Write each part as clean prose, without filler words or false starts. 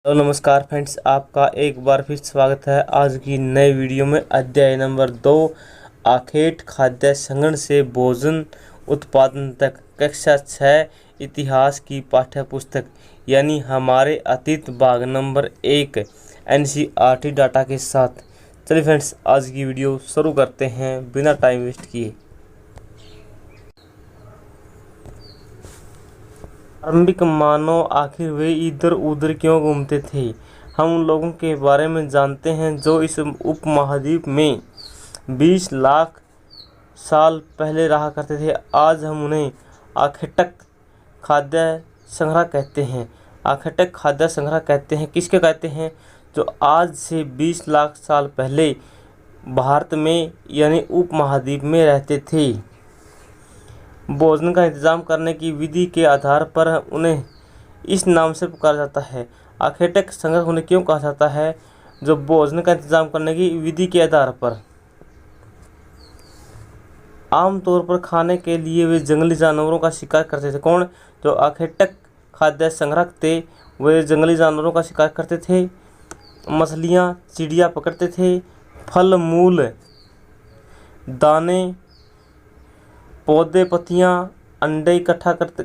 Hello नमस्कार friends, आपका एक बार फिर स्वागत है आज की नए वीडियो में। अध्याय नंबर 2 आखेट खाद्य संग्रहण से भोजन उत्पादन तक, कक्षा 6 इतिहास की पाठ्य पुस्तक यानी हमारे अतीत भाग नंबर 1 एनसीईआरटी डाटा के साथ। चलिए फ्रेंड्स, आज की वीडियो शुरू करते हैं बिना टाइम वेस्ट किए। प्रारंभिक मानव आखिर वे इधर उधर क्यों घूमते थे? हम उन लोगों के बारे में जानते हैं जो इस उपमहाद्वीप में 20 लाख साल पहले रहा करते थे। आज हम उन्हें आखेटक खाद्य संग्रह कहते हैं। आखेटक खाद्य संग्रह कहते हैं किसके कहते हैं? जो आज से 20 लाख साल पहले भारत में यानी उपमहाद्वीप में रहते थे। भोजन का इंतजाम करने की विधि के आधार पर उन्हें इस नाम से पुकारा जाता है। आखेटक संग्रह उन्हें क्यों कहा जाता है? जो भोजन का इंतजाम करने की विधि के आधार पर। आमतौर पर खाने के लिए वे जंगली जानवरों का शिकार करते थे। कौन? जो आखेटक खाद्य संग्रह थे वे जंगली जानवरों का शिकार करते थे, मछलियाँ चिड़िया पकड़ते थे, फल मूल दाने पौधे पत्तियाँ अंडे इकट्ठा करते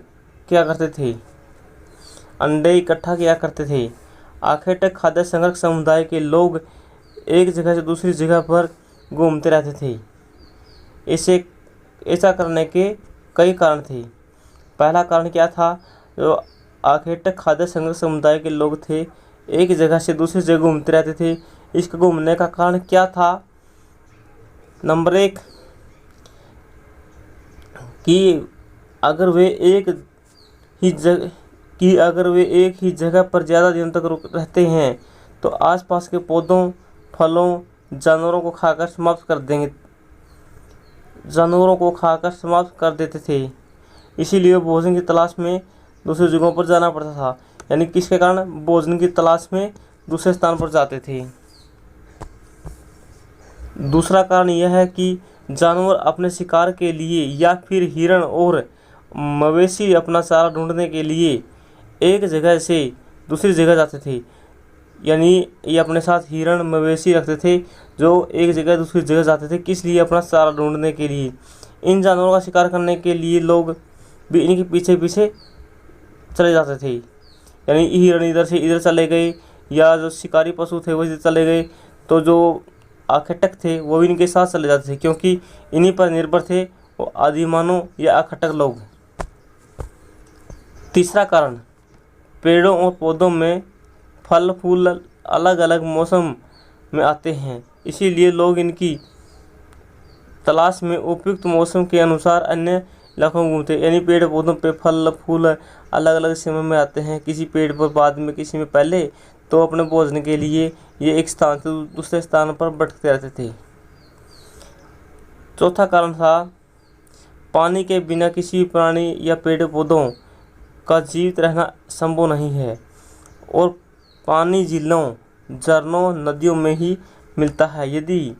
थे। आखेटक खाद्य संग्रह समुदाय के लोग एक जगह से दूसरी जगह पर घूमते रहते थे। ऐसा करने के कई कारण थे। पहला कारण क्या था? जो आखेटक खाद्य संग्रह समुदाय के लोग थे एक जगह से दूसरी जगह घूमते रहते थे। इसके घूमने का कारण क्या था? नंबर 1 कि अगर वे एक ही जगह पर ज़्यादा दिनों तक रहते हैं तो आसपास के पौधों, फलों, जानवरों को खाकर समाप्त कर देते थे। इसीलिए भोजन की तलाश में दूसरी जगहों पर जाना पड़ता था। यानी किसके कारण? भोजन की तलाश में दूसरे स्थान पर जाते थे। दूसरा कारण यह है कि जानवर अपने शिकार के लिए या फिर हिरण और मवेशी अपना चारा ढूंढने के लिए एक जगह से दूसरी जगह जाते थे। यानी ये अपने साथ हिरण मवेशी रखते थे जो एक जगह दूसरी जगह जाते थे। किस लिए? अपना चारा ढूंढने के लिए। इन जानवरों का शिकार करने के लिए लोग भी इनके पीछे पीछे चले जाते थे। यानी हिरण इधर से इधर चले गए या जो शिकारी पशु थे वो इधर चले गए तो जो आखेटक थे वो भी इनके साथ चले जाते थे, क्योंकि इन्हीं पर निर्भर थे वो आदिमानव या आखेटक लोग। तीसरा कारण, पेड़ों और पौधों में फल फूल अलग अलग मौसम में आते हैं, इसीलिए लोग इनकी तलाश में उपयुक्त मौसम के अनुसार अन्य इलाकों में घूमते। यानी पेड़ पौधों पे फल फूल अलग अलग समय में आते हैं, किसी पेड़ पर बाद में किसी में पहले, तो अपने भोजन के लिए ये एक स्थान से दूसरे स्थान पर भटकते रहते थे। चौथा कारण था, पानी के बिना किसी प्राणी या पेड़ पौधों का जीवित रहना संभव नहीं है और पानी झीलों, झरनों, नदियों में ही मिलता है। यदि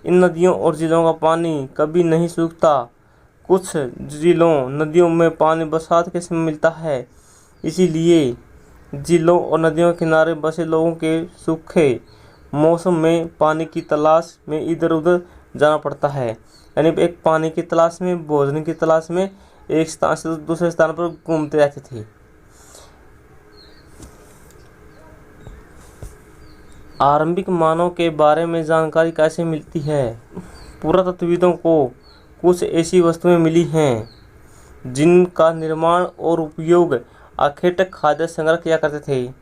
इन नदियों और झीलों का पानी कभी नहीं सूखता, कुछ झीलों नदियों में पानी बरसात के समय मिलता है, इसीलिए झीलों और नदियों के किनारे बसे लोगों के सूखे मौसम में पानी की तलाश में इधर उधर जाना पड़ता है। यानी एक पानी की तलाश में, भोजन की तलाश में एक स्थान से दूसरे स्थान पर घूमते रहते थे। आरंभिक मानव के बारे में जानकारी कैसे मिलती है? पुरातत्वविदों को कुछ ऐसी वस्तुएं मिली हैं जिनका निर्माण और उपयोग आखेटक खाद्य संग्रह किया करते थे।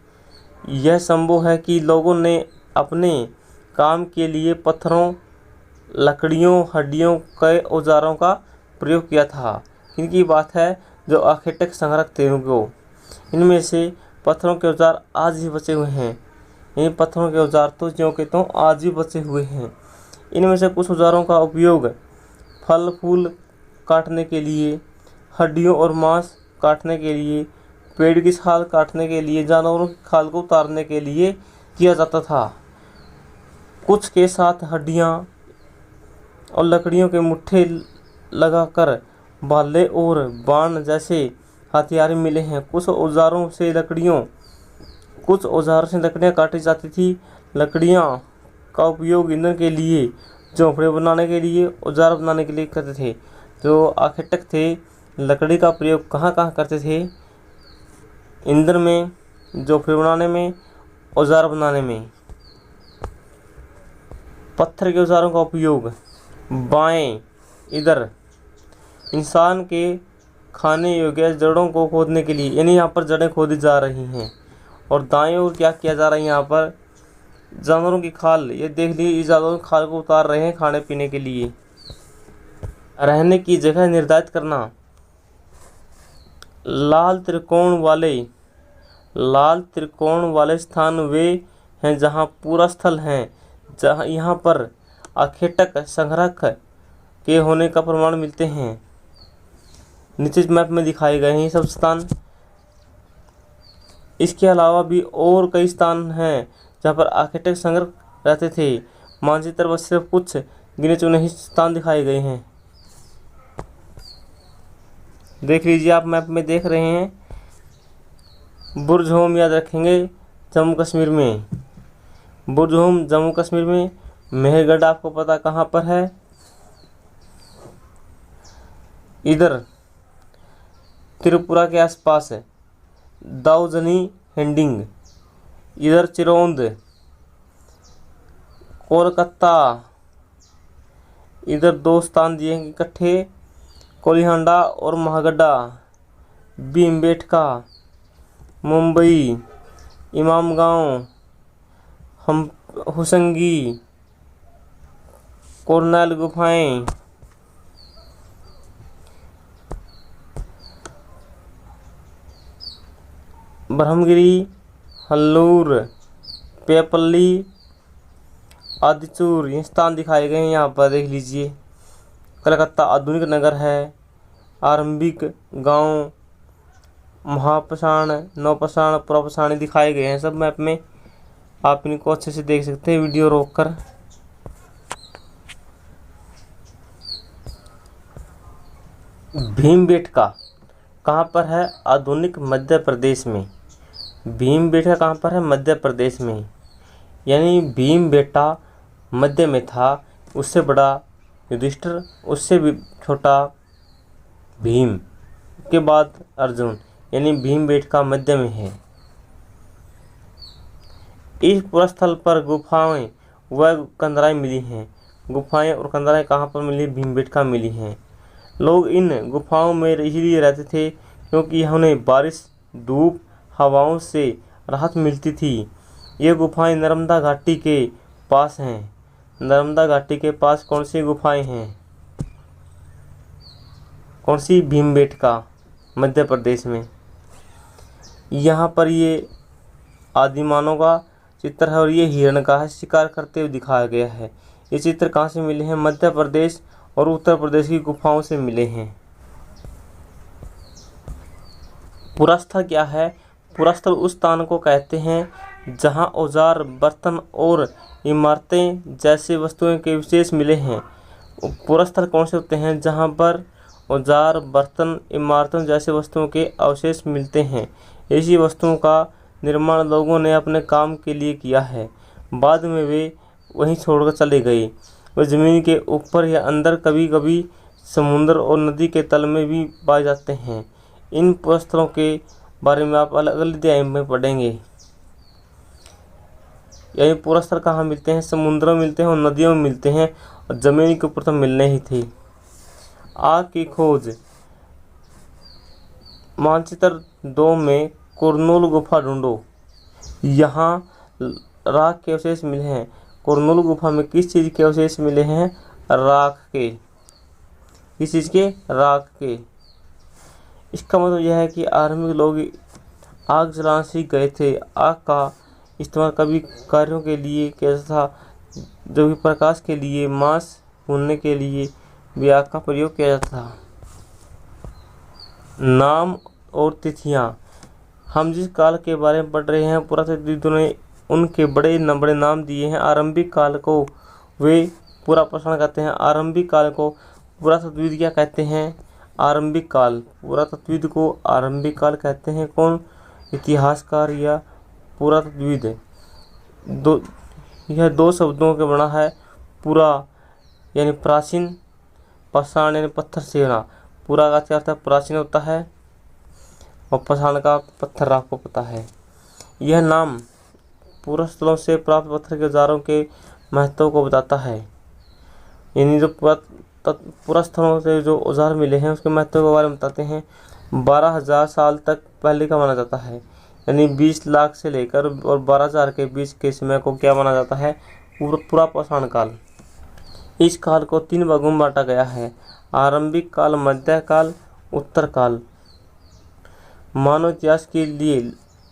यह संभव है कि लोगों ने अपने काम के लिए पत्थरों, लकड़ियों, हड्डियों के औजारों का प्रयोग किया था। इनकी बात है जो आखेटक संग्रह थे वो। इनमें से पत्थरों के औजार आज भी बचे हुए हैं। इन पत्थरों के औजार तो ज्यों के त्यों आज भी बचे हुए हैं। इनमें से कुछ औजारों का उपयोग फल फूल काटने के लिए, हड्डियों और मांस काटने के लिए, पेड़ की छाल काटने के लिए, जानवरों की खाल को उतारने के लिए किया जाता था। कुछ के साथ हड्डियां और लकड़ियों के मुट्ठे लगाकर भाले और बाण जैसे हथियार मिले हैं। कुछ औजारों से लकड़ियों कुछ औजारों से लकड़ियाँ काटी जाती थी। लकड़ियाँ का उपयोग ईंधन के लिए, झोंपड़े बनाने के लिए, औजार बनाने के लिए करते थे। जो आर्किटेक्ट थे लकड़ी का प्रयोग कहाँ कहाँ करते थे? ईंधन में, झोंपड़े बनाने में, औजार बनाने में। पत्थर के औजारों का उपयोग बाएं, इधर इंसान के खाने योग्य जड़ों को खोदने के लिए, यानी यहाँ पर जड़ें खोदी जा रही हैं। और दाएं ओर क्या किया जा रहा है? यहाँ पर जानवरों की खाल, ये देख लीजिए, इस जानवरों की खाल को उतार रहे हैं खाने पीने के लिए। रहने की जगह निर्धारित करना। लाल त्रिकोण वाले स्थान वे हैं जहाँ पूरा स्थल है, जहाँ यहाँ पर आखेटक संग्रह के होने का प्रमाण मिलते हैं। नीचे मैप में दिखाए गए हैं ये सब स्थान। इसके अलावा भी और कई स्थान हैं जहाँ पर आर्किटेक्ट संग्रह रहते थे। मानचित्र पर सिर्फ कुछ गिने चुने ही स्थान दिखाए गए हैं। देख लीजिए, आप मैप में देख रहे हैं। बुर्ज होम याद रखेंगे जम्मू कश्मीर में, बुर्ज होम जम्मू कश्मीर में। मेहरगढ़ आपको पता कहाँ पर है? इधर त्रिपुरा के आसपास है। दाऊजनी हेंडिंग, इधर चिरौंद, कोलकाता। इधर दो स्थान दिए हैं इकट्ठे, कोलिहांडा और महागड्डा। भीमबेटका, मुंबई, इमामगांव, हम हुसंगी, कोरनैल गुफाएं। ब्रह्मगिरी, हल्लूर, पेपल्ली, आदिचूर, ये स्थान दिखाए गए हैं यहाँ पर देख लीजिए। कलकत्ता आधुनिक नगर है। आरंभिक गांव, महापाषाण, नवपाषाण, पुरापाषाण दिखाए गए हैं सब मैप में। आप इनको अच्छे से देख सकते हैं वीडियो रोककर। भीमबेटका कहाँ पर है? आधुनिक मध्य प्रदेश में। भीमबेटका कहाँ पर है? मध्य प्रदेश में। यानी भीमबेटा मध्य में था, उससे बड़ा युधिष्ठिर, उससे भी छोटा भीम, के बाद अर्जुन, यानी भीमबेटका मध्य में है। इस पूरा स्थल पर गुफाएं व कंदराएं मिली हैं। गुफाएं और कंदराएं कहाँ पर मिली? भीमबेटका मिली हैं। लोग इन गुफाओं में इसलिए रहते थे क्योंकि उन्हें बारिश, धूप, हवाओं से राहत मिलती थी। ये गुफाएं नर्मदा घाटी के पास हैं। नर्मदा घाटी के पास कौन सी गुफाएं हैं? कौन सी? भीमबेटका, मध्य प्रदेश में। यहाँ पर ये आदिमानव का चित्र है और ये हिरण का है, शिकार करते हुए दिखाया गया है। ये चित्र कहाँ से मिले हैं? मध्य प्रदेश और उत्तर प्रदेश की गुफाओं से मिले हैं। पुरास्थल क्या है? पुरास्थल उस स्थान को कहते हैं जहाँ औजार, बर्तन और इमारतें जैसी वस्तुओं के विशेष मिले हैं। पुरास्थल कौन से होते हैं? जहाँ पर औजार, बर्तन, इमारतों जैसे वस्तुओं के अवशेष मिलते हैं। ऐसी वस्तुओं का निर्माण लोगों ने अपने काम के लिए किया है, बाद में वे वहीं छोड़कर चले गए। वे ज़मीन के ऊपर या अंदर, कभी कभी समुद्र और नदी के तल में भी पाए जाते हैं। इन पुरास्थलों के बारे में आप अलग अलग अध्याय में पढ़ेंगे। यानी पुरास्थल कहाँ मिलते हैं? समुद्रों में मिलते हैं और नदियों में मिलते हैं, और ज़मीन के ऊपर तो मिलने ही थे। आग की खोज। मानचित्र 2 में कुरनूल गुफा ढूंढो। यहाँ राख के अवशेष मिले हैं। कुरनूल गुफा में किस चीज़ के अवशेष मिले हैं? राख के। किस चीज़ के? राख के। इसका मतलब यह है कि आर्मी लोग आग जलाना सीख गए थे। आग का इस्तेमाल कभी कार्यों के लिए किया था, जो कि प्रकाश के लिए, मांस भूनने के लिए भी आग का प्रयोग किया जाता था। नाम और तिथियाँ। हम जिस काल के बारे में पढ़ रहे हैं, पुरातत्वविदों ने उनके बड़े बड़े नाम दिए हैं। आरंभिक काल को वे पुरापाषाण कहते हैं। आरंभिक काल को पुरातत्वविद क्या कहते हैं? आरंभिक काल। पुरातत्वविद को आरंभिक काल कहते हैं। कौन? इतिहासकार या पुरातत्वविद दो यह दो शब्दों के बना है। पुरा यानी प्राचीन, पाषाण यानी पत्थर से बना। पुरा का क्या अर्थ है? प्राचीन होता है, और पाषाण का पत्थर आपको पता है। यह नाम पुरा स्थलों से प्राप्त पत्थर के औजारों के महत्व को बताता है। यानी जो पुरा स्थलों से जो औजार मिले हैं उसके महत्व के बारे में बताते हैं। 12,000 साल तक पहले का माना जाता है। यानी 20 लाख से लेकर और 12,000 के बीच के समय को क्या माना जाता है? पुरा पाषाण काल। इस काल को 3 भागों में बांटा गया है: आरंभिक काल, मध्य काल, उत्तर काल। मानव इतिहास के लिए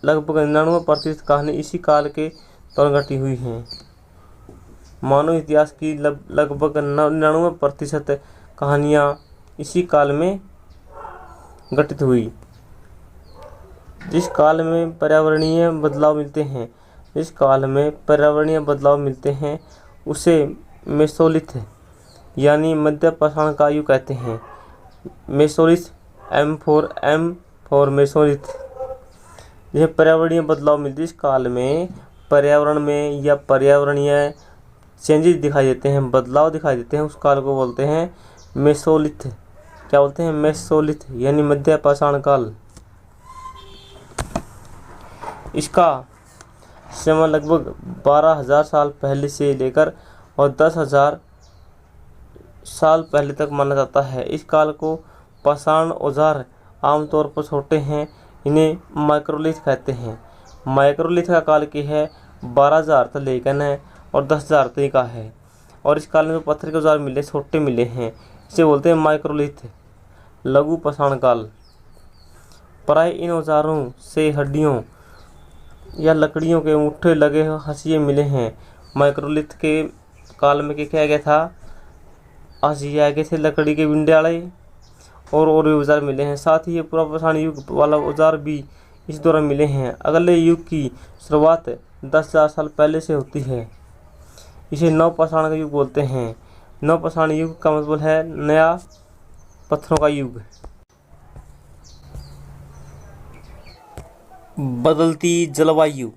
लगभग 99% कहानी इसी काल के दौरान घटी हुई हैं। मानव इतिहास की लगभग 99% कहानियाँ इसी काल में घटित हुई। जिस काल में पर्यावरणीय बदलाव मिलते हैं उसे मेसोलिथ यानी मध्य पाषाण का युग कहते हैं। मेसोलिथ M4 मेसोलिथ। यह पर्यावरणीय बदलाव मिलते इस काल में पर्यावरण में या पर्यावरणीय चेंजेस दिखाई देते हैं, बदलाव दिखाई देते हैं, उस काल को बोलते हैं मेसोलिथ। क्या बोलते हैं? मेसोलिथ यानी मध्य पाषाण काल। इसका समय लगभग 12,000 साल पहले से लेकर और 10,000 साल पहले तक माना जाता है। इस काल को पाषाण औजार आमतौर पर छोटे हैं, इन्हें माइक्रोलिथ कहते हैं। माइक्रोलिथ का काल की है 12,000 तक लेकर और 10,000 तक का है। और इस काल में जो पत्थर के औजार मिले छोटे मिले हैं इसे बोलते हैं माइक्रोलिथ। लघु पाषाण काल। प्राय इन औजारों से हड्डियों या लकड़ियों के मुट्ठे लगे हंसिये मिले हैं। माइक्रोलिथ के काल में क्या किया गया था? हंसिये आगे थे, लकड़ी के बिंडियाड़े और औजार मिले हैं। साथ ही ये पुरा पाषाण युग वाला औजार भी इस दौरान मिले हैं। अगले युग की शुरुआत 10,000 साल पहले से होती है। इसे नव पाषाण का युग बोलते हैं। नव पाषाण युग का मतलब है नया पत्थरों का युग। बदलती जलवायु।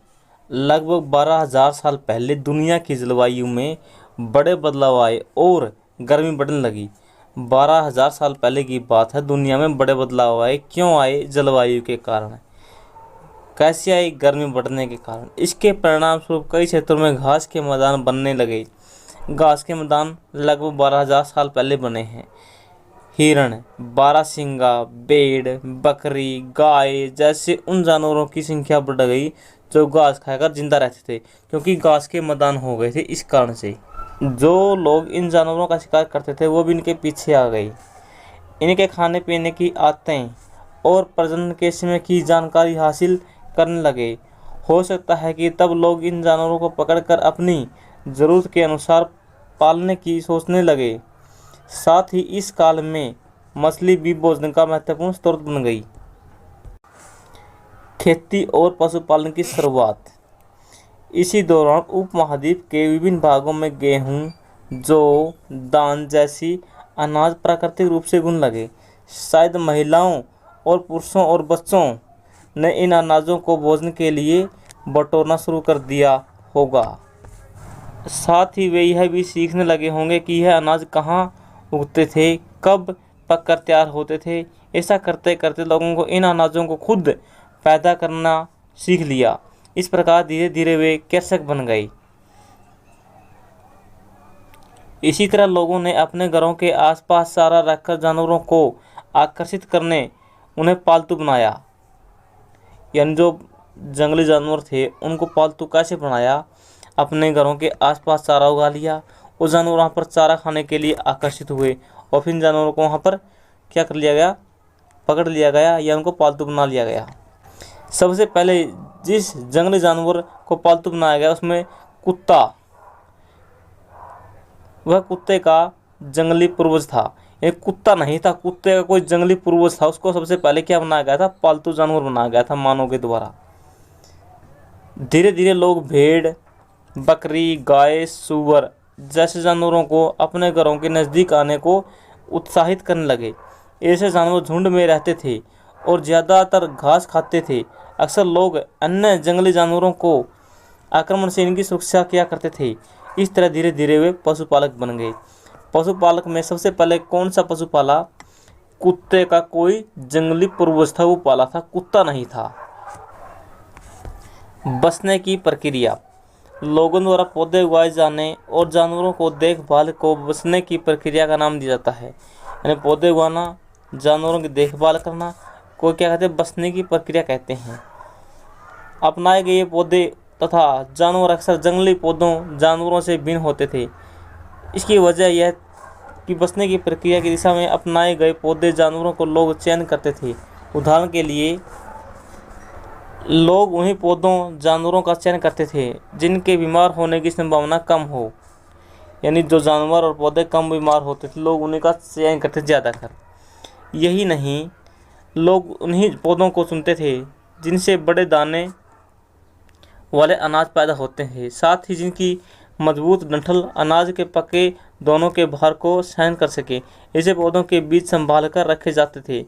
लगभग 12,000 साल पहले दुनिया की जलवायु में बड़े बदलाव आए और गर्मी बढ़ने लगी। 12,000 साल पहले की बात है, दुनिया में बड़े बदलाव आए। क्यों आए? जलवायु के कारण। कैसे आई? गर्मी बढ़ने के कारण। इसके परिणाम स्वरूप कई क्षेत्रों में घास के मैदान बनने लगे। घास के मैदान लगभग 12,000 साल पहले बने हैं। हिरण, बारहसिंगा, भेड़, बकरी, गाय जैसे उन जानवरों की संख्या बढ़ गई जो घास खाकर जिंदा रहते थे, क्योंकि घास के मैदान हो गए थे। इस कारण से जो लोग इन जानवरों का शिकार करते थे वो भी इनके पीछे आ गए। इनके खाने पीने की आदतें और प्रजनन के समय की जानकारी हासिल करने लगे। हो सकता है कि तब लोग इन जानवरों को पकड़कर अपनी ज़रूरत के अनुसार पालने की सोचने लगे। साथ ही इस काल में मछली भी भोजन का महत्वपूर्ण स्रोत बन गई। खेती और पशुपालन की शुरुआत। इसी दौरान उपमहाद्वीप के विभिन्न भागों में गेहूं, जौ, धान जैसी अनाज प्राकृतिक रूप से उगने लगे। शायद महिलाओं और पुरुषों और बच्चों ने इन अनाजों को भोजन के लिए बटोरना शुरू कर दिया होगा। साथ ही वे यह भी सीखने लगे होंगे कि यह अनाज कहाँ उगते थे, कब पककर तैयार होते थे। ऐसा करते करते लोगों को इन अनाजों को खुद पैदा करना सीख लिया। इस प्रकार धीरे धीरे वे कृषक बन गए। इसी तरह लोगों ने अपने घरों के आसपास चारा रखकर जानवरों को आकर्षित करने उन्हें पालतू बनाया। यानी जो जंगली जानवर थे उनको पालतू कैसे बनाया? अपने घरों के आसपास चारा उगा लिया, वो जानवर वहाँ पर चारा खाने के लिए आकर्षित हुए और फिर जानवरों को वहाँ पर क्या कर लिया गया? पकड़ लिया गया या उनको पालतू बना लिया गया। सबसे पहले जिस जंगली जानवर को पालतू बनाया गया उसमें कुत्ता, वह कुत्ते का जंगली पूर्वज था। ये कुत्ता नहीं था, कुत्ते का कोई जंगली पूर्वज था। उसको सबसे पहले क्या बनाया गया था? पालतू जानवर बनाया गया था मानव के द्वारा। धीरे धीरे लोग भेड़, बकरी, गाय, सूअर जैसे जानवरों को अपने घरों के नज़दीक आने को उत्साहित करने लगे। ऐसे जानवर झुंड में रहते थे और ज़्यादातर घास खाते थे। अक्सर लोग अन्य जंगली जानवरों को आक्रमण से इनकी सुरक्षा किया करते थे। इस तरह धीरे धीरे वे पशुपालक बन गए। पशुपालक में सबसे पहले कौन सा पशु पाला? कुत्ते का कोई जंगली पूर्वज था, वो पाला था, कुत्ता नहीं था। बसने की प्रक्रिया। लोगों द्वारा पौधे उगाए जाने और जानवरों को देखभाल को बसने की प्रक्रिया का नाम दिया जाता है। यानी पौधे उगाना, जानवरों की देखभाल करना को क्या कहते हैं? बसने की प्रक्रिया कहते हैं। अपनाए गए पौधे तथा जानवर अक्सर जंगली पौधों जानवरों से भिन्न होते थे। इसकी वजह यह कि बसने की प्रक्रिया की दिशा में अपनाए गए पौधे जानवरों को लोग चयन करते थे। उदाहरण के लिए लोग उन्हीं पौधों जानवरों का चयन करते थे जिनके बीमार होने की संभावना कम हो। यानी जो जानवर और पौधे कम बीमार होते थे, लोग उन्हीं का चयन करते थे ज़्यादातर। यही नहीं, लोग उन्हीं पौधों को चुनते थे जिनसे बड़े दाने वाले अनाज पैदा होते हैं, साथ ही जिनकी मजबूत डंठल अनाज के पके दोनों के भार को सहन कर सके। ऐसे पौधों के बीज संभाल कर रखे जाते थे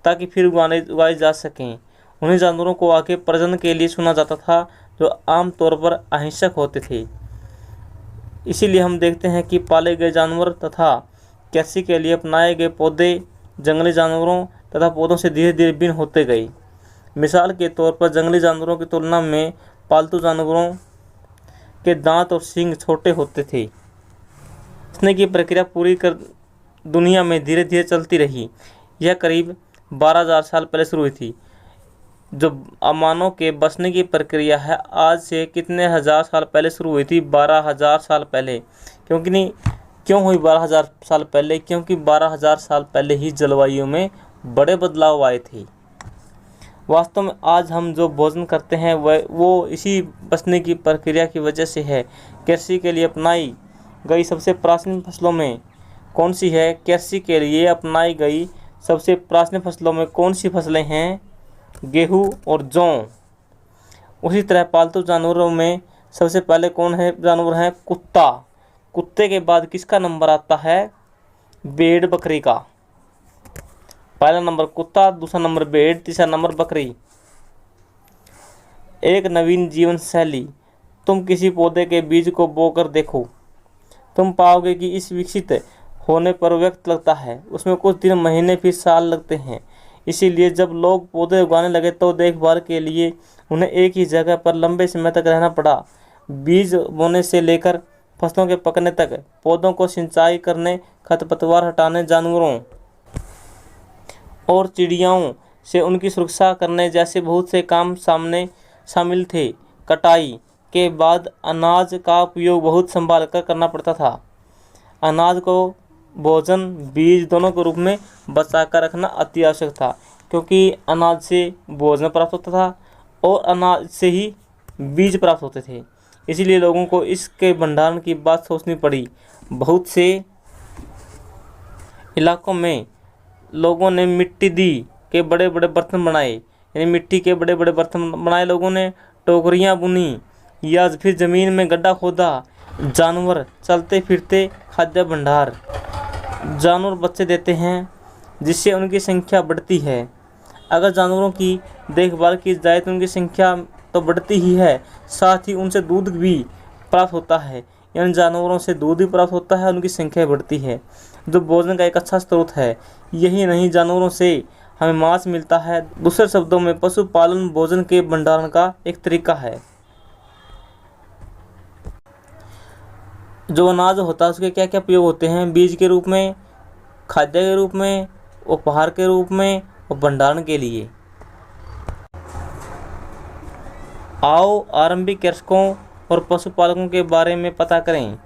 ताकि फिर उगाए जा सकें। उन्हीं जानवरों को आगे प्रजनन के लिए चुना जाता था जो आमतौर पर अहिंसक होते थे। इसीलिए हम देखते हैं कि पाले गए जानवर तथा कृषि के लिए अपनाए गए पौधे जंगली जानवरों तथा पौधों से धीरे धीरे भिन्न होते गए। मिसाल के तौर पर जंगली जानवरों की तुलना में पालतू जानवरों के दांत और सींग छोटे होते थे। बसने की प्रक्रिया पूरी कर दुनिया में धीरे धीरे चलती रही। यह करीब 12,000 साल पहले शुरू हुई थी। जो मानव के बसने की प्रक्रिया है आज से कितने हज़ार साल पहले शुरू हुई थी? 12,000 साल पहले। क्यों हुई 12,000 साल पहले? क्योंकि 12,000 साल पहले ही जलवायु में बड़े बदलाव आए थे। वास्तव में आज हम जो भोजन करते हैं वो इसी बसने की प्रक्रिया की वजह से है। कृषि के लिए अपनाई गई सबसे प्राचीन फसलों में कौन सी है? कृषि के लिए अपनाई गई सबसे प्राचीन फसलों में कौन सी फसलें हैं? गेहूँ और जौ। उसी तरह पालतू जानवरों में सबसे पहले कौन है जानवर है? कुत्ता। कुत्ते के बाद किसका नंबर आता है? भेड़ बकरी का। पहला नंबर कुत्ता, दूसरा नंबर भेड़, तीसरा नंबर बकरी। एक नवीन जीवन शैली। तुम किसी पौधे के बीज को बोकर देखो, तुम पाओगे कि इस विकसित होने पर वक्त लगता है, उसमें कुछ दिन, महीने, फिर साल लगते हैं। इसीलिए जब लोग पौधे उगाने लगे तो देखभाल के लिए उन्हें एक ही जगह पर लंबे समय तक रहना पड़ा। बीज बोने से लेकर फसलों के पकने तक, पौधों को सिंचाई करने, खरपतवार हटाने, जानवरों और चिड़ियाओं से उनकी सुरक्षा करने जैसे बहुत से काम शामिल थे। कटाई के बाद अनाज का उपयोग बहुत संभाल कर करना पड़ता था। अनाज को भोजन, बीज दोनों के रूप में बचा कर रखना अति आवश्यक था, क्योंकि अनाज से भोजन प्राप्त होता था और अनाज से ही बीज प्राप्त होते थे। इसीलिए लोगों को इसके भंडारण की बात सोचनी पड़ी। बहुत से इलाकों में लोगों ने मिट्टी के बड़े बड़े बर्तन बनाए, यानी मिट्टी के बड़े बड़े बर्तन बनाए लोगों ने, टोकरियाँ बुनी या फिर ज़मीन में गड्ढा खोदा। जानवर चलते फिरते खाद्य भंडार। जानवर बच्चे देते हैं जिससे उनकी संख्या बढ़ती है। अगर जानवरों की देखभाल की जाए तो उनकी संख्या तो बढ़ती ही है, साथ ही उनसे दूध भी प्राप्त होता है। यानी जानवरों से दूध भी प्राप्त होता है, उनकी संख्या बढ़ती है, जो भोजन का एक अच्छा स्रोत है। यही नहीं, जानवरों से हमें मांस मिलता है। दूसरे शब्दों में पशुपालन भोजन के भंडारण का एक तरीका है। जो अनाज होता है उसके क्या क्या प्रयोग होते हैं? बीज के रूप में, खाद्य के रूप में, उपहार के रूप में और भंडारण के लिए। आओ आरंभिक कृषकों और पशुपालकों के बारे में पता करें।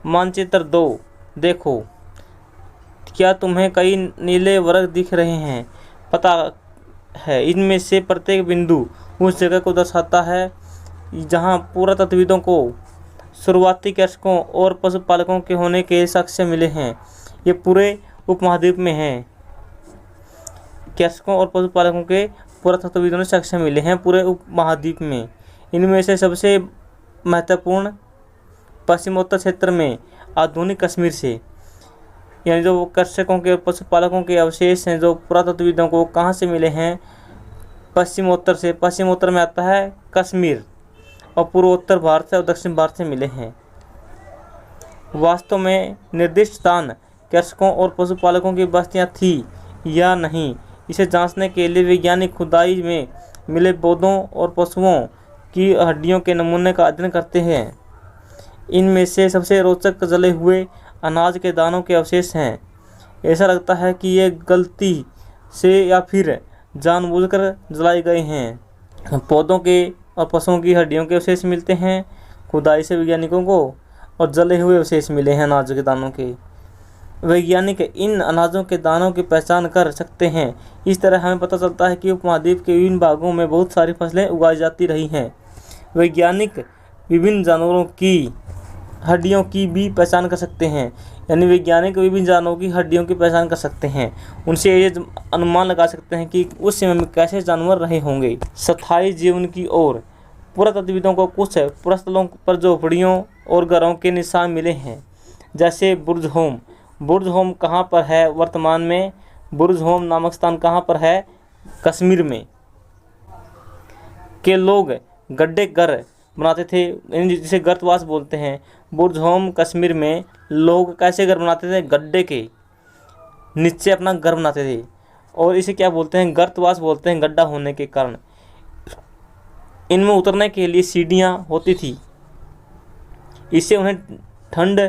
मानचित्र 2 देखो। क्या तुम्हें कई नीले वर्ग दिख रहे हैं? पता है इनमें से प्रत्येक बिंदु उस जगह को दर्शाता है जहां पुरातत्वविदों को शुरुआती कृषकों और पशुपालकों के होने के साक्ष्य मिले हैं। ये पूरे उपमहाद्वीप में हैं। कृषकों और पशुपालकों के पुरातत्वविदों ने साक्ष्य मिले हैं पूरे उपमहाद्वीप में। इनमें से सबसे महत्वपूर्ण पश्चिमोत्तर क्षेत्र में आधुनिक कश्मीर से, यानी जो कृषकों के और पशुपालकों के अवशेष हैं जो पुरातत्वविदों को कहाँ से मिले हैं? पश्चिमोत्तर में आता है कश्मीर, और पूर्वोत्तर भारत से और दक्षिण भारत से मिले हैं। वास्तव में निर्दिष्ट स्थान कृषकों और पशुपालकों की बस्तियां थी या नहीं, इसे जांचने के लिए वैज्ञानिक खुदाई में मिले पौधों और पशुओं की हड्डियों के नमूने का अध्ययन करते हैं। इनमें से सबसे रोचक जले हुए अनाज के दानों के अवशेष हैं। ऐसा लगता है कि ये गलती से या फिर जानबूझकर जलाए गए हैं। पौधों के और पशुओं की हड्डियों के अवशेष मिलते हैं खुदाई से वैज्ञानिकों को, और जले हुए अवशेष मिले हैं अनाज के दानों के। वैज्ञानिक इन अनाजों के दानों की पहचान कर सकते हैं। इस तरह हमें पता चलता है कि उपमहाद्वीप के विभिन्न भागों में बहुत सारी फसलें उगाई जाती रही हैं। वैज्ञानिक विभिन्न जानवरों की हड्डियों की भी पहचान कर सकते हैं, यानी वैज्ञानिक विभिन्न जानवरों की हड्डियों की पहचान कर सकते हैं। उनसे ये अनुमान लगा सकते हैं कि उस समय में कैसे जानवर रहे होंगे। स्थायी जीवन की ओर पुरातत्वविदों को कुछ पुरास्थलों पर झोपड़ियों और घरों के निशान मिले हैं, जैसे बुर्जहोम। बुर्जहोम कहाँ पर है वर्तमान में? बुर्जहोम नामक स्थान कहाँ पर है? कश्मीर में। के लोग गड्ढे घर बनाते थे, जिसे गर्तवास बोलते हैं। बुर्जहोम कश्मीर में लोग कैसे घर बनाते थे? गड्ढे के नीचे अपना घर बनाते थे, और इसे क्या बोलते हैं? गर्तवास बोलते हैं, गड्ढा होने के कारण। इनमें उतरने के लिए सीढ़ियाँ होती थी, इससे उन्हें ठंड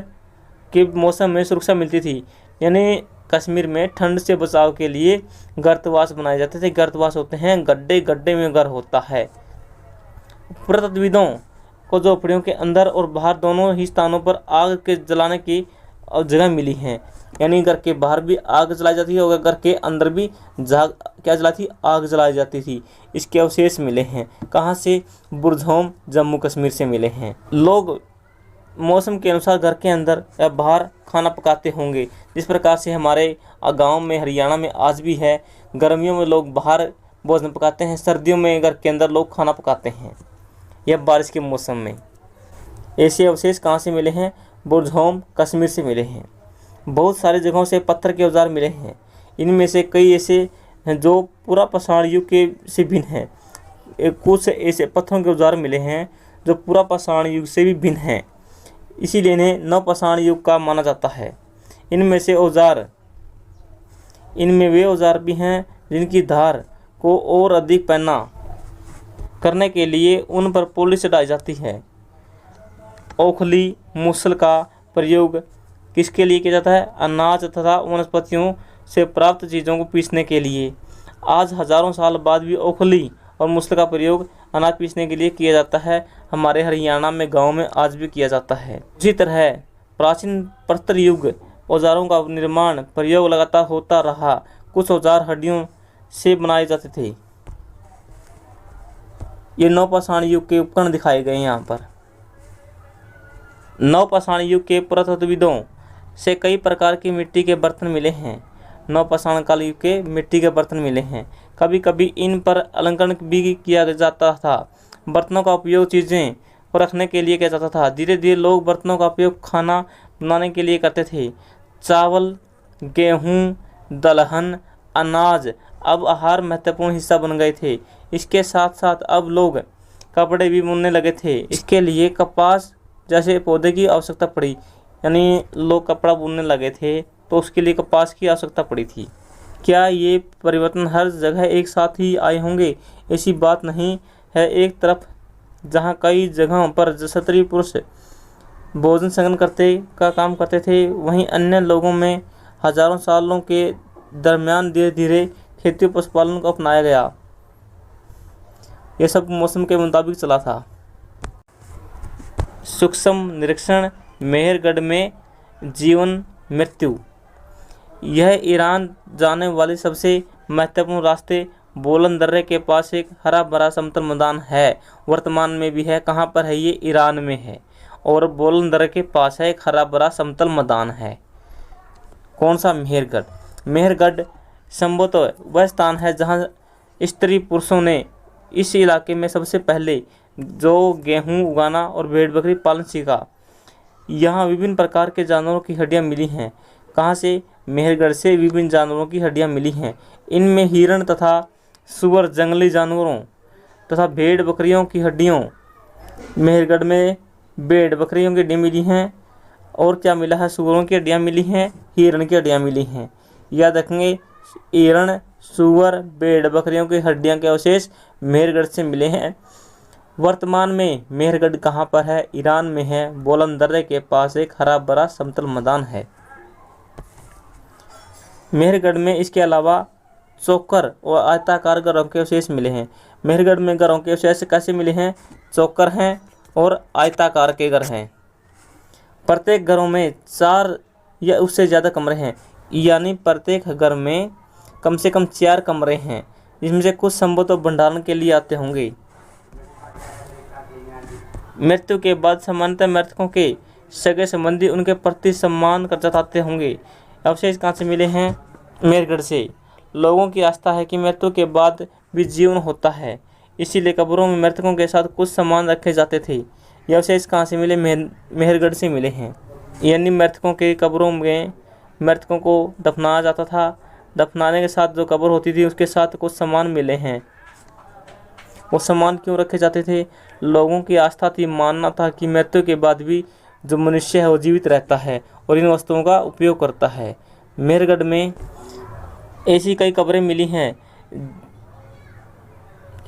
के मौसम में सुरक्षा मिलती थी। यानी कश्मीर में ठंड से बचाव के लिए गर्तवास बनाए जाते थे। गर्तवास होते हैं गड्ढे, गड्ढे में घर होता है। पुरातत्वविदों को झोपड़ियों के अंदर और बाहर दोनों ही स्थानों पर आग के जलाने की जगह मिली है, यानी घर के बाहर भी आग जलाई जाती है और घर के अंदर भी आग जलाई जाती थी। इसके अवशेष मिले हैं। कहाँ से? बुर्जहोम जम्मू कश्मीर से मिले हैं। लोग मौसम के अनुसार घर के अंदर या बाहर खाना पकाते होंगे, जिस प्रकार से हमारे गांव में हरियाणा में आज भी है। गर्मियों में लोग बाहर भोजन पकाते हैं, सर्दियों में घर के अंदर लोग खाना पकाते हैं, या बारिश के मौसम में। ऐसे अवशेष कहाँ से मिले हैं? बुर्जहोम कश्मीर से मिले हैं। बहुत सारी जगहों से पत्थर के औजार मिले हैं। इनमें से कई ऐसे हैं जो पूरा पाषाण युग के से भिन्न हैं। कुछ ऐसे पत्थरों के औजार मिले हैं जो पूरा पाषाण युग से भी भिन्न हैं, इसीलिए इन्हें नवपाषाण युग का माना जाता है। इनमें वे औजार भी हैं जिनकी धार को और अधिक पैना करने के लिए उन पर पॉलिश चढ़ाई जाती है। ओखली मूसल का प्रयोग किसके लिए किया जाता है? अनाज तथा वनस्पतियों से प्राप्त चीज़ों को पीसने के लिए। आज हजारों साल बाद भी ओखली और मूसल का प्रयोग अनाज पीसने के लिए किया जाता है। हमारे हरियाणा में गांव में आज भी किया जाता है। इसी तरह प्राचीन प्रस्तर युग औजारों का निर्माण प्रयोग लगातार होता रहा। कुछ औजार हड्डियों से बनाए जाते थे। ये नवपाषाण युग के उपकरण दिखाए गए हैं यहाँ पर। नवपाषाण युग के पुरातत्वविदों से कई प्रकार की मिट्टी के बर्तन मिले हैं। नवपाषाण काल युग के मिट्टी के बर्तन मिले हैं। कभी कभी इन पर अलंकरण भी किया जाता था। बर्तनों का उपयोग चीज़ें को रखने के लिए किया जाता था। धीरे धीरे लोग बर्तनों का उपयोग खाना बनाने के लिए करते थे। चावल, गेहूँ, दलहन, अनाज अब आहार महत्वपूर्ण हिस्सा बन गए थे। इसके साथ साथ अब लोग कपड़े भी बुनने लगे थे। इसके लिए कपास जैसे पौधे की आवश्यकता पड़ी, यानी लोग कपड़ा बुनने लगे थे तो उसके लिए कपास की आवश्यकता पड़ी थी। क्या ये परिवर्तन हर जगह एक साथ ही आए होंगे? ऐसी बात नहीं है। एक तरफ जहाँ कई जगहों पर क्षत्रिय पुरुष भोजन संग्रहण का काम करते थे, वहीं अन्य लोगों में हजारों सालों के दरमियान धीरे धीरे खेती और पशुपालन को अपनाया गया। यह सब मौसम के मुताबिक चला था। सूक्ष्म निरीक्षण मेहरगढ़ में जीवन मृत्यु। यह ईरान जाने वाले सबसे महत्वपूर्ण रास्ते बोलन दर्रे के पास एक हरा भरा समतल मैदान है। वर्तमान में भी है। कहाँ पर है ये? ईरान में है, और बोलन दर्रे के पास है एक हरा भरा समतल मैदान है। कौन सा? मेहरगढ़। मेहरगढ़ संभवतः वह स्थान है जहाँ स्त्री पुरुषों ने इस इलाके में सबसे पहले जो गेहूँ उगाना और भेड़ बकरी पालन सीखा। यहाँ विभिन्न प्रकार के जानवरों की हड्डियाँ मिली हैं। कहाँ से? मेहरगढ़ से विभिन्न जानवरों की हड्डियाँ मिली हैं। इनमें हिरण तथा सूअर, जंगली जानवरों तथा भेड़ बकरियों की हड्डियों। मेहरगढ़ में भेड़ बकरियों की हड्डियाँ मिली हैं। और क्या मिला है? सूअरों की हड्डियाँ मिली हैं, हिरण की हड्डियाँ मिली हैं। याद रखेंगे, हिरण, सूअर, भेड़ बकरियों की हड्डियाँ के अवशेष मेहरगढ़ से मिले हैं। वर्तमान में मेहरगढ़ कहाँ पर है? ईरान में है। बोलन दर्रे के पास एक हरा भरा समतल मैदान है। मेहरगढ़ में इसके अलावा चौकर और आयताकार घरों के अवशेष मिले हैं। मेहरगढ़ में घरों के अवशेष कैसे मिले हैं? चौकर हैं और आयताकार के घर हैं। प्रत्येक घरों में 4 या उससे ज़्यादा कमरे हैं, यानी प्रत्येक घर में कम से कम 4 कमरे हैं, जिसमें से कुछ संभवतः भंडारण के लिए आते होंगे। मृत्यु के बाद सामान्यतः मृतकों के सगे संबंधी उनके प्रति सम्मान कर जताते होंगे। अवशेष कहाँ से मिले हैं? मेहरगढ़ से। लोगों की आस्था है कि मृत्यु के बाद भी जीवन होता है, इसीलिए कब्रों में मृतकों के साथ कुछ सामान रखे जाते थे। ये अवशेष कहाँ से मिले? मेहरगढ़ से मिले हैं। यानी मृतकों के कब्रों में मृतकों को दफनाया जाता था। दफनाने के साथ जो कब्र होती थी उसके साथ कुछ सामान मिले हैं। वो सामान क्यों रखे जाते थे? लोगों की आस्था थी, मानना था कि मृत्यु के बाद भी जो मनुष्य है वो जीवित रहता है और इन वस्तुओं का उपयोग करता है। मेहरगढ़ में ऐसी कई कब्रें मिली हैं।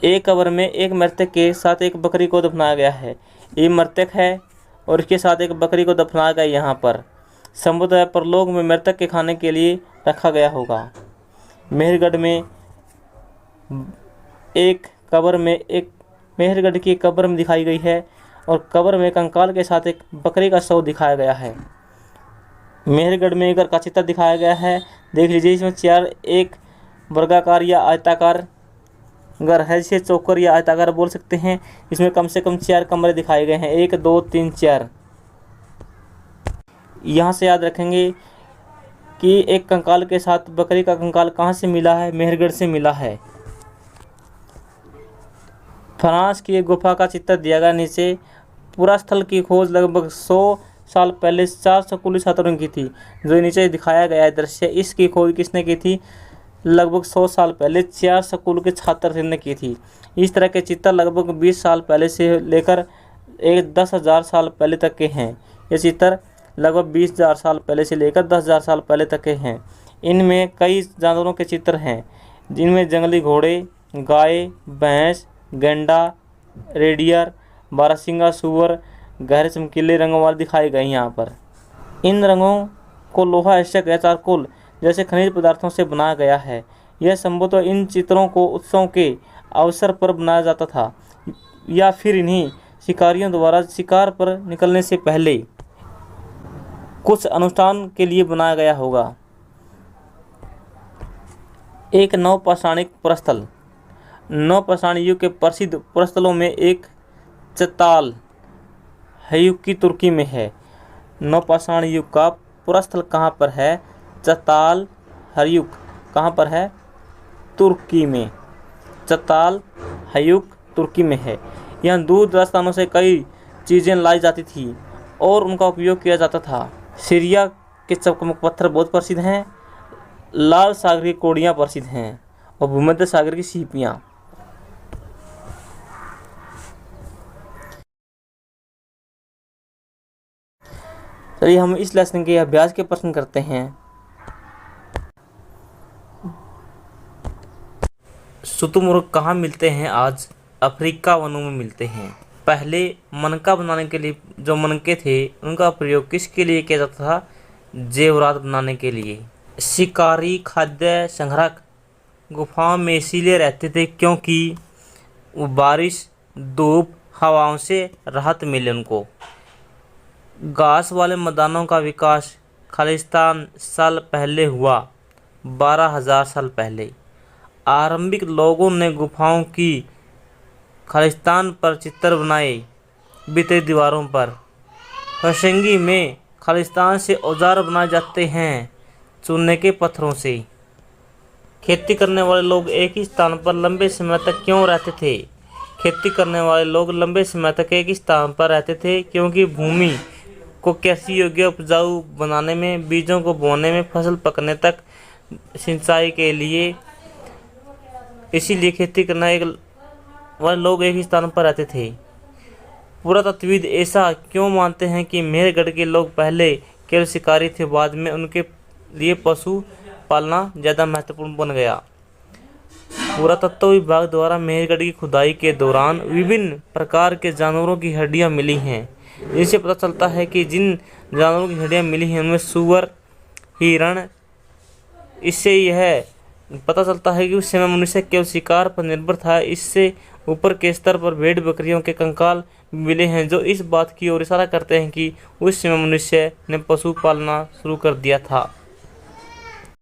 एक कब्र में एक मृतक के साथ एक बकरी को दफनाया गया है। ये मृतक है और इसके साथ एक बकरी को दफनाया गया यहाँ पर। संभवतः परलोक में मृतक के खाने के लिए रखा गया होगा। मेहरगढ़ में एक कब्र में एक मेहरगढ़ की कब्र में दिखाई गई है और कब्र में कंकाल के साथ एक बकरी का शव दिखाया गया है। मेहरगढ़ में एक घर का चित्र दिखाया गया है। देख लीजिए, इसमें 4 एक वर्गाकार या आयताकार घर है, जिसे चौकर या आयताकार बोल सकते हैं। इसमें कम से कम 4 कमरे दिखाए गए हैं, 1 2 3 4। यहाँ से याद रखेंगे कि एक कंकाल के साथ बकरी का कंकाल कहाँ से मिला है? मेहरगढ़ से मिला है। फ्रांस की एक गुफा का चित्र दिया गया नीचे। पूरा स्थल की खोज लगभग 100 साल पहले 4 स्कूली छात्रों की थी। जो नीचे दिखाया गया है दृश्य, इसकी खोज किसने की थी? लगभग 100 साल पहले 4 स्कूल के छात्र ने की थी। इस तरह के चित्र लगभग 20 साल पहले से लेकर 10,000 साल पहले तक के हैं। ये चित्र लगभग 20,000 साल पहले से लेकर 10,000 साल पहले तक के हैं। इनमें कई जानवरों के चित्र हैं, जिनमें जंगली घोड़े, गाय, भैंस, गैंडा, रेडियर, बारहसिंगा सूअर गहरे चमकीले रंगों वाले दिखाए गए यहाँ पर। इन रंगों को लोहा, एशक या चारकोल जैसे खनिज पदार्थों से बनाया गया है। यह संभवतः इन चित्रों को उत्सवों के अवसर पर बनाया जाता था या फिर इन्हीं शिकारियों द्वारा शिकार पर निकलने से पहले कुछ अनुष्ठान के लिए बनाया गया होगा। एक नवपाषाणिक पुरस्थल। नवपाषाण युग के प्रसिद्ध पुरस्थलों में एक चताल हयुग की तुर्की में है। नवपाषाण युग का पुरस्थल कहाँ पर है? चताल हयुग कहाँ पर है? तुर्की में। चताल हयुग तुर्की में है। यहाँ दूर दराज स्थानों से कई चीज़ें लाई जाती थी और उनका उपयोग किया जाता था। सीरिया के चकमक पत्थर बहुत प्रसिद्ध हैं। लाल सागर की कोड़ियाँ प्रसिद्ध हैं और भूमध्य सागर की सीपियाँ। चलिए हम इस लेसन के अभ्यास के प्रश्न करते हैं। शुतुरमुर्ग कहाँ मिलते हैं आज? अफ्रीका वनों में मिलते हैं। पहले मनका बनाने के लिए जो मनके थे उनका प्रयोग किसके लिए किया जाता था? जेवरात बनाने के लिए। शिकारी खाद्य संग्रहक गुफाओं में इसीलिए रहते थे क्योंकि वो बारिश, धूप, हवाओं से राहत मिले उनको। घास वाले मैदानों का विकास खालिस्तान साल पहले हुआ, 12,000 साल पहले। आरंभिक लोगों ने गुफाओं की खालिस्तान पर चित्र बनाए बीते दीवारों पर। फर्शंगी में खालिस्तान से औजार बनाए जाते हैं चूने के पत्थरों से। खेती करने वाले लोग एक ही स्थान पर लंबे समय तक क्यों रहते थे? खेती करने वाले लोग लंबे समय तक एक ही स्थान पर रहते थे क्योंकि भूमि को कृषि योग्य उपजाऊ बनाने में, बीजों को बोने में, फसल पकने तक, सिंचाई के लिए इसीलिए खेती करना एक वाले लोग एक ही स्थान पर रहते थे। पुरातत्वविद ऐसा क्यों मानते हैं कि मेहरगढ़ के लोग पहले केवल शिकारी थे, बाद में उनके लिए पशु पालना ज़्यादा महत्वपूर्ण बन गया। पुरातत्व विभाग द्वारा मेहरगढ़ की खुदाई के दौरान विभिन्न प्रकार के जानवरों की हड्डियां मिली हैं। इससे पता चलता है कि जिन जानवरों की हड्डियां मिली हैं उनमें सूअर, हिरण। इससे यह पता चलता है कि उस समय मनुष्य केवल शिकार पर निर्भर था। इससे ऊपर के स्तर पर भेड़ बकरियों के कंकाल मिले हैं, जो इस बात की ओर इशारा करते हैं कि उस समय मनुष्य ने पशु पालना शुरू कर दिया था।